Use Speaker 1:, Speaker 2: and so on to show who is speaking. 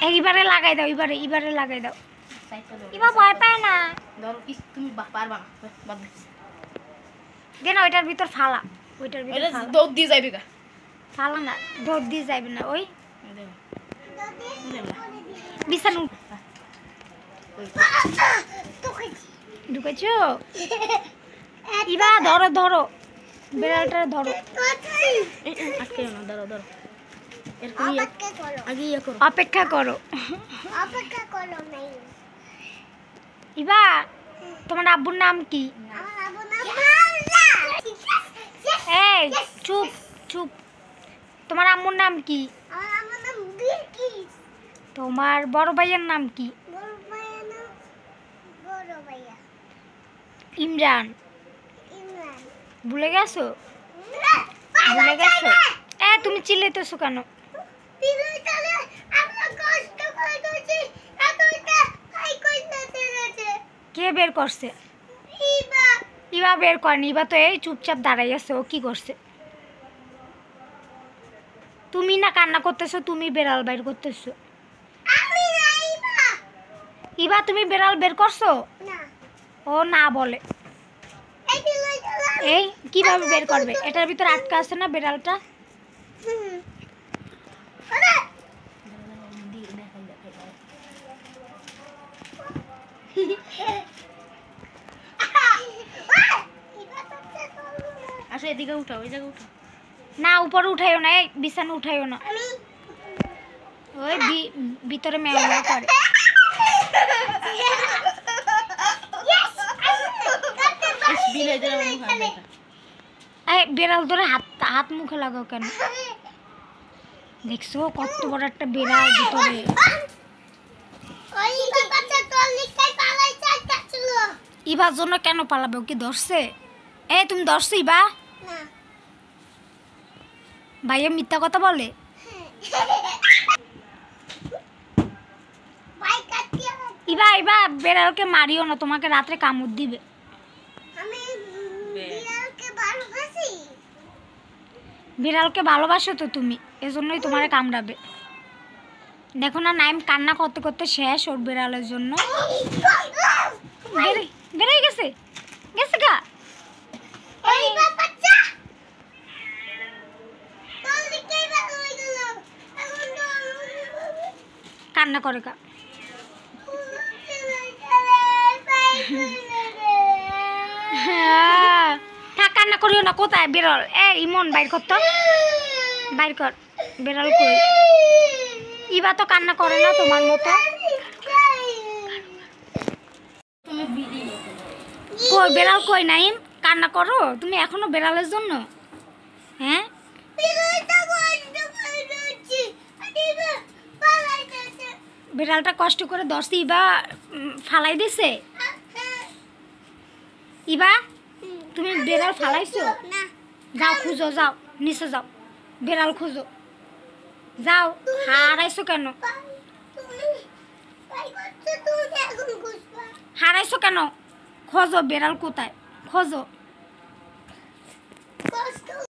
Speaker 1: এইবারে লাগাই দাও, এবারে লাগাই দাও। এবার ভয় পায় না।
Speaker 2: তুমি পারবা না,
Speaker 1: কেন ওইটার ভিতর ফালা, ওইটার ভিতর
Speaker 2: দৌড় দিয়ে যাইবে গা।
Speaker 1: ফালা না, দৌড় দিয়ে যাইবে না। ওই বিছানু ঢুকেছো। ইবা ধরো ধরো, বিড়ালটা ধরো।
Speaker 2: আটকে না, ধরো ধরো।
Speaker 1: অপেক্ষা করো। ইবা তোমার আব্বুর নাম কি? এই চুপ চুপ। তোমার আম্মুর নাম কি? তোমার বড় ভাইয়ের নাম কি? ইমরান। ভুলে গেছো? ভুলে গেছো? তুমি চিল্লাইতেছো কেন? কে বের করছে? ইবা বের করেনি। ইবা তো এই চুপচাপ দাঁড়াই আছে। ও কি করছে? তুমি না কান্না করতেছো, তুমি বেড়াল বের করতেছো। ইবা তুমি বেড়াল বের করছো? ও না বলে। এই কিভাবে বের করবে? এটার ভিতর আটকা আছে না বেড়ালটা?
Speaker 2: আসো এদিকে উঠাও, ওই জায়গায় উঠাও।
Speaker 1: না উপরে উঠাইও না, এই বিছানা উঠাইও না। ওই ভিতরে মেও মেও করে। এই বেড়াল ধরে হাত হাত মুখে লাগাও কেন? দেখছো কত বড় একটা বেড়াল ভিতরে। ইবার জন্য কেন পালাবে? ও কি ধরছে? তুমি ধরছো ইবা? ভাইয়া মিথ্যা কথা বলে। ইবা ইবা বেড়ালকে মারিও না, তোমাকে রাত্রে কামড় দিবে। বিড়ালকে ভালোবাসো তো তুমি, এজন্যই তোমারে কামড়াবে। দেখো না নাইম কান্না করতে করতে শেষ ওর বিড়ালের জন্য। বেড়ে গেছে গেছে গা। কান্না করে কা। থাক কান্না করিও না। কোথায় বিড়াল? ইমন বাইর কর তো, বাইর কর। বিড়াল কই? ইবা তো কান্না করে না তোমার মতো। কই বেড়াল কই? নাইম কান্না করো তুমি এখনো বেড়ালের জন্য? হ্যাঁ বিড়ালটা কষ্ট করে ধরছি, ইবা ফালাই দিছে। ইবা তুমি বেড়াল ফালাইছো? যাও খুঁজো, যাও নিচে যাও, বেড়াল খুঁজো যাও। হারাইছো কেন? হারাইছো কেন? খোঁজো বেড়াল কোথায়, খোঁজো।